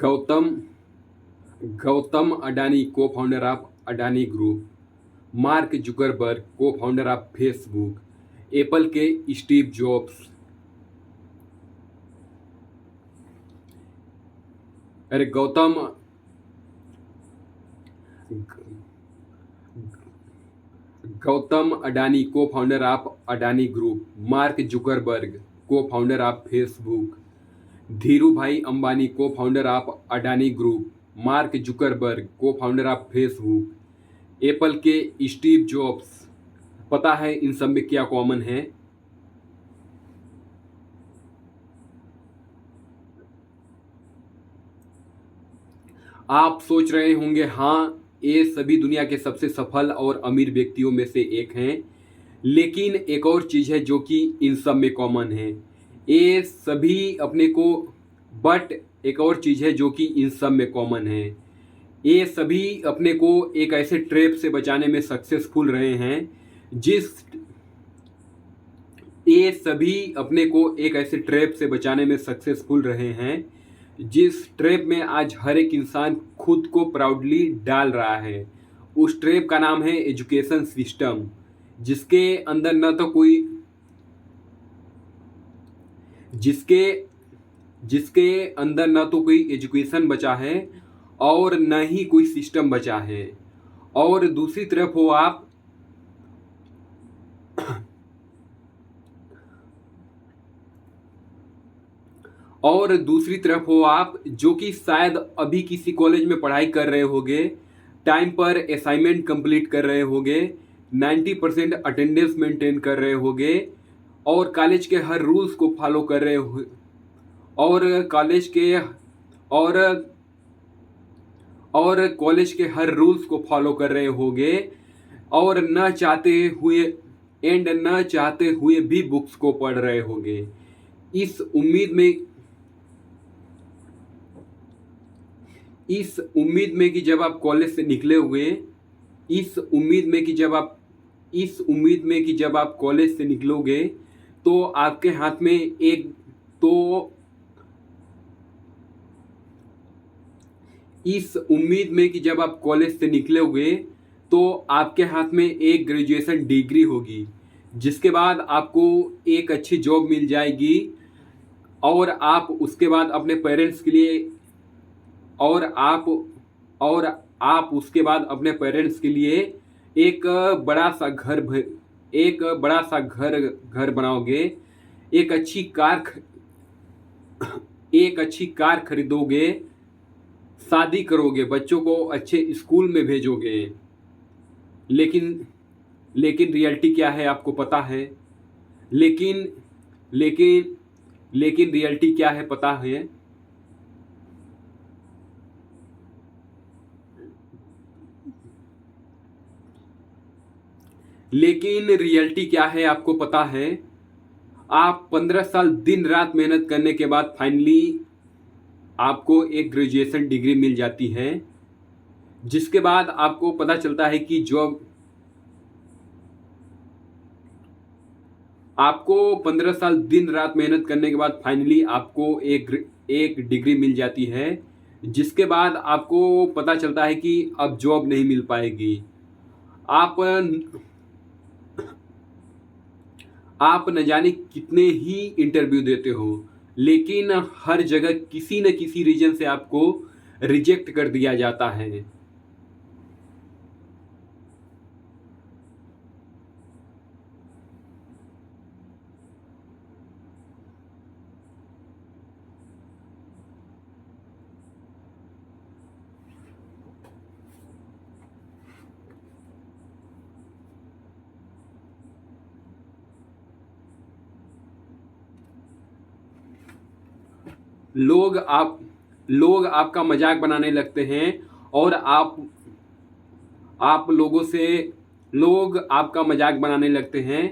गौतम गौतम अडानी को founder of Adani group, mark Zuckerberg को founder of Facebook, Apple के स्टीव जॉब्स। अरे गौतम अडानी को founder of Adani group, mark Zuckerberg को फाउंडर ऑफ फेसबुक, धीरू भाई अंबानी को founder of Adani group, mark Zuckerberg को फाउंडर ऑफ फेसबुक, एप्पल के स्टीव जॉब्स। पता है इन सब में क्या कॉमन है? आप सोच रहे होंगे हाँ, ये सभी दुनिया के सबसे सफल और अमीर व्यक्तियों में से एक हैं, लेकिन एक और चीज़ है जो कि इन सब में कॉमन है। ये सभी अपने को बट एक और चीज़ है जो कि इन सब में कॉमन है। ये सभी अपने को एक ऐसे ट्रैप से बचाने में सक्सेसफुल रहे हैं जिस ये सभी अपने को एक ऐसे ट्रैप से बचाने में सक्सेसफुल रहे हैं जिस ट्रैप में आज हर एक इंसान खुद को प्राउडली डाल रहा है। उस ट्रैप का नाम है एजुकेशन सिस्टम, जिसके अंदर न तो कोई जिसके जिसके अंदर न तो कोई एजुकेशन बचा है और न ही कोई सिस्टम बचा है। और दूसरी तरफ हो आप और दूसरी तरफ हो आप जो कि शायद अभी किसी कॉलेज में पढ़ाई कर रहे होगे, टाइम पर असाइनमेंट कंप्लीट कर रहे होगे, 90% अटेंडेंस मेंटेन कर रहे होगे और कॉलेज के हर रूल्स को फॉलो कर रहे हो और कॉलेज के और और कॉलेज के हर रूल्स को फॉलो कर रहे होगे और न चाहते हुए भी बुक्स को पढ़ रहे होगे इस उम्मीद में कि जब आप कॉलेज से निकले हुए इस उम्मीद में कि जब आप कॉलेज से निकलोगे तो आपके हाथ में तो इस उम्मीद में कि जब आप कॉलेज से निकलोगे तो आपके हाथ में एक ग्रेजुएशन डिग्री होगी, जिसके बाद आपको एक अच्छी जॉब मिल जाएगी और आप उसके बाद अपने पेरेंट्स के लिए और आप उसके बाद अपने पेरेंट्स के लिए एक बड़ा सा घर बनाओगे, एक अच्छी कार खरीदोगे, शादी करोगे, बच्चों को अच्छे स्कूल में भेजोगे। लेकिन रियलिटी क्या है आपको पता है? लेकिन लेकिन लेकिन रियलिटी क्या है पता है? लेकिन रियलिटी क्या है आपको पता है? आप 15 साल दिन रात मेहनत करने के बाद फाइनली आपको एक ग्रेजुएशन डिग्री मिल जाती है, जिसके बाद आपको पता चलता है कि जॉब आपको 15 साल दिन रात मेहनत करने के बाद फाइनली आपको एक डिग्री मिल जाती है, जिसके बाद आपको पता चलता है कि अब जॉब नहीं मिल पाएगी। आप न जाने कितने ही इंटरव्यू देते हो, लेकिन हर जगह किसी न किसी रीजन से आपको रिजेक्ट कर दिया जाता है। लोग आपका मजाक बनाने लगते हैं और आप लोगों से लोग आपका मजाक बनाने लगते हैं।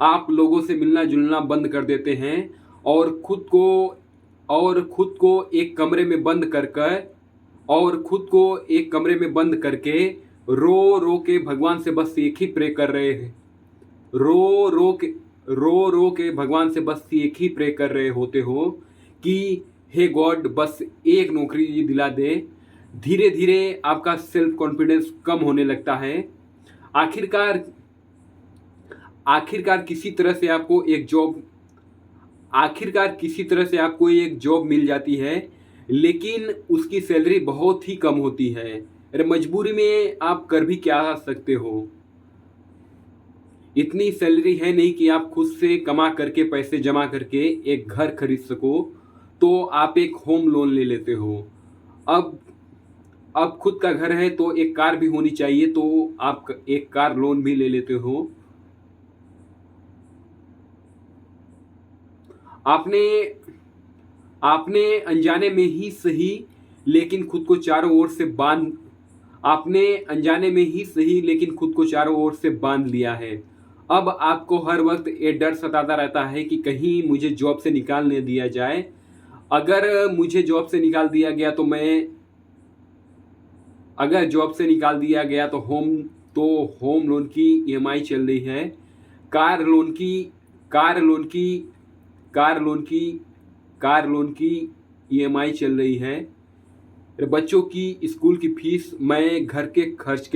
आप लोगों से मिलना जुलना बंद कर देते हैं और खुद को एक कमरे में बंद कर कर और खुद को एक कमरे में बंद करके रो रो के भगवान से बस एक ही प्रे कर रहे हैं, रो रो के रो के भगवान से बस एक ही प्रे कर रहे होते हो कि हे गॉड बस एक नौकरी दिला दे। धीरे धीरे आपका सेल्फ कॉन्फिडेंस कम होने लगता है। आखिरकार आखिरकार किसी तरह से आपको एक जॉब आखिरकार किसी तरह से आपको एक जॉब मिल जाती है, लेकिन उसकी सैलरी बहुत ही कम होती है। अरे मजबूरी में आप कर भी क्या सकते हो। इतनी सैलरी है नहीं कि आप खुद से कमा करके पैसे जमा करके एक घर खरीद सको, तो आप एक होम लोन ले लेते हो। अब अब खुद का घर है तो एक कार भी होनी चाहिए, तो आप एक कार लोन भी ले लेते हो। आपने आपने अनजाने में ही सही लेकिन खुद को चारों ओर से बांध आपने अनजाने में ही सही लेकिन खुद को चारों ओर से बांध लिया है। अब आपको हर वक्त ये डर सताता रहता है कि कहीं मुझे जॉब से निकाल नहीं दिया जाए। अगर मुझे जॉब से निकाल दिया गया तो मैं अगर जॉब से निकाल दिया गया तो होम लोन की ईएमआई चल रही है, कार लोन की कार लोन की कार लोन की कार लोन की ईएमआई चल रही है, बच्चों की स्कूल की फीस, मैं घर के खर्च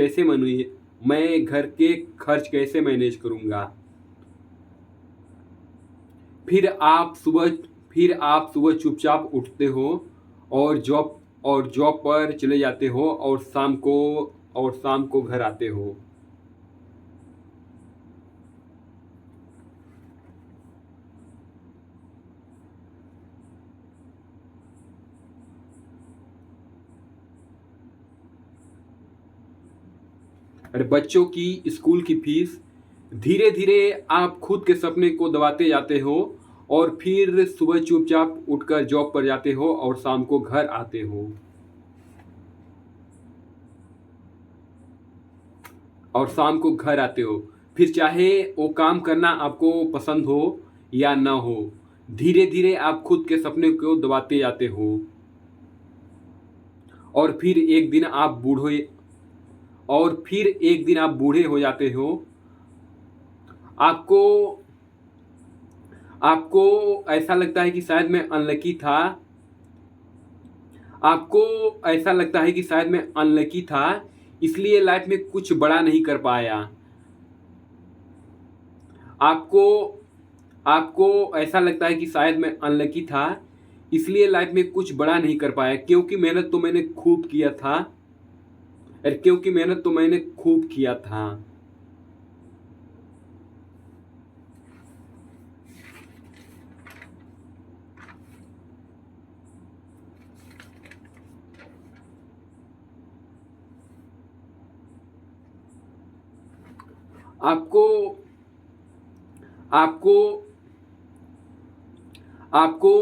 कैसे मैनेज करूंगा। फिर आप सुबह चुपचाप उठते हो और जॉब पर चले जाते हो और शाम को घर आते हो। अरे बच्चों की स्कूल की फीस, धीरे धीरे आप खुद के सपने को दबाते जाते हो और फिर सुबह चुपचाप उठकर जॉब पर जाते हो और शाम को घर आते हो। फिर चाहे वो काम करना आपको पसंद हो या ना हो, धीरे धीरे आप खुद के सपने को दबाते जाते हो और फिर एक दिन आप बूढ़े हो जाते हो। आपको आपको ऐसा लगता है कि शायद मैं अनलकी था आपको ऐसा लगता है कि शायद मैं अनलकी था, इसलिए लाइफ में कुछ बड़ा नहीं कर पाया। आपको आपको ऐसा लगता है कि शायद मैं अनलकी था, इसलिए लाइफ में कुछ बड़ा नहीं कर पाया, क्योंकि मेहनत तो मैंने खूब किया था। आपको आपको आपको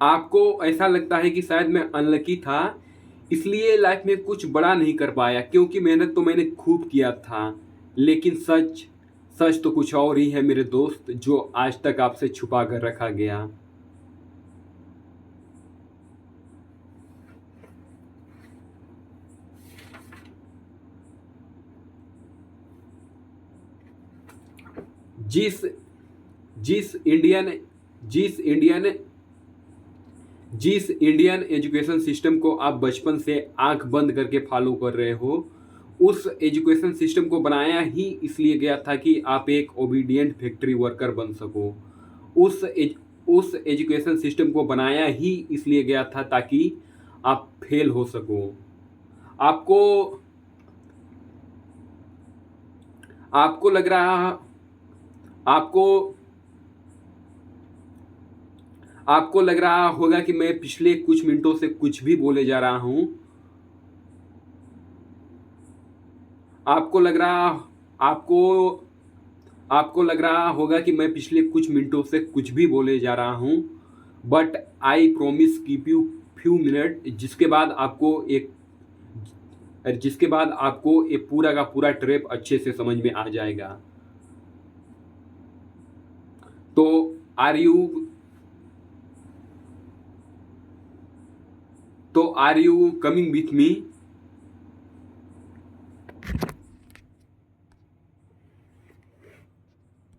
आपको ऐसा लगता है कि शायद मैं अनलकी था, इसलिए लाइफ में कुछ बड़ा नहीं कर पाया, क्योंकि मेहनत तो मैंने खूब किया था। लेकिन सच सच तो कुछ और ही है मेरे दोस्त, जो आज तक आपसे छुपा कर रखा गया। जिस जिस इंडियन जिस इंडियन जिस इंडियन एजुकेशन सिस्टम को आप बचपन से आंख बंद करके फॉलो कर रहे हो, उस एजुकेशन सिस्टम को बनाया ही इसलिए गया था कि आप एक ओबीडिएंट फैक्ट्री वर्कर बन सको। उस एजुकेशन सिस्टम को बनाया ही इसलिए गया था ताकि आप फेल हो सको। आपको आपको लग रहा आपको आपको लग रहा होगा कि मैं पिछले कुछ मिनटों से कुछ भी बोले जा रहा हूं। आपको लग रहा आपको आपको लग रहा होगा कि मैं पिछले कुछ मिनटों से कुछ भी बोले जा रहा हूं, but I promise keep you few minute, जिसके बाद आपको ये पूरा का पूरा ट्रैप अच्छे से समझ में आ जाएगा। तो आर यू तो are you coming with me?